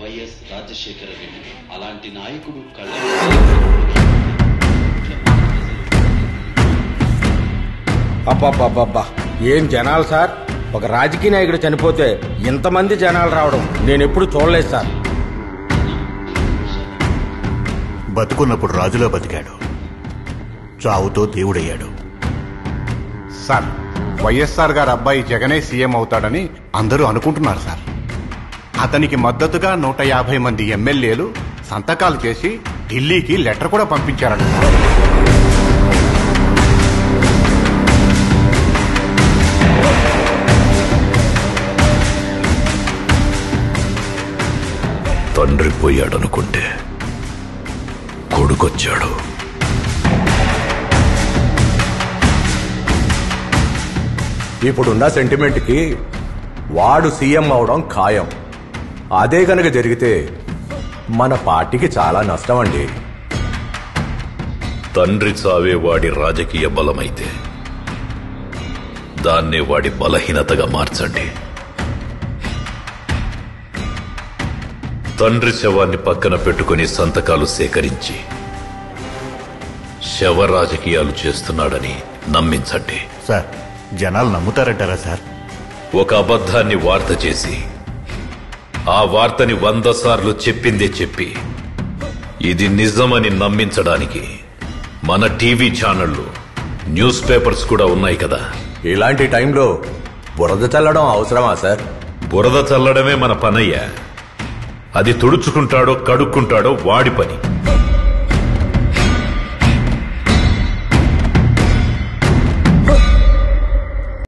YS Rajasekhara Reddy అలాంటి నాయకుడు అబ్బబ్బబ్బబ్బా ఏం జనాలు సార్. ఒక రాజకీయ నాయకుడు చనిపోతే ఇంతమంది జనాలు రావడం నేను ఎప్పుడు చూడలేదు సార్. బతుకున్నప్పుడు రాజులో బతికాడు, చావుతో దేవుడయ్యాడు. సార్, వైఎస్ఆర్ గారు అబ్బాయి జగనే సీఎం అవుతాడని అందరూ అనుకుంటున్నారు సార్. అతనికి మద్దతుగా 150 మంది ఎమ్మెల్యేలు సంతకాలు చేసి ఢిల్లీకి లెటర్ కూడా పంపించారట. తండ్రి పోయాడనుకుంటే కొడుకొచ్చాడు. ఇప్పుడున్న సెంటిమెంట్కి వాడు సీఎం అవడం ఖాయం. అదే గనక జరిగితే మన పార్టీకి చాలా నష్టం అండి. తండ్రి చావే వాడి రాజకీయ బలమైతే దాన్నే వాడి బలహీనతగా మార్చండి. తండ్రి శవాన్ని పక్కన పెట్టుకుని సంతకాలు సేకరించి శవ రాజకీయాలు చేస్తున్నాడని నమ్మించండి. సార్, జనాలు నమ్ముతారంటారా సార్? ఒక అబద్ధాన్ని వార్త చేసి ఆ వార్తని 100 సార్లు చెప్పిందే చెప్పి ఇది నిజమని నమ్మించడానికి మన టీవీ ఛానళ్లు, న్యూస్ పేపర్స్ కూడా ఉన్నాయి కదా. ఇలాంటి టైంలో బురద చల్లడం అవసరమా సార్? బురద చల్లడమే మన పనయ్యా. అది తుడుచుకుంటాడో కడుక్కుంటాడో వాడి పని.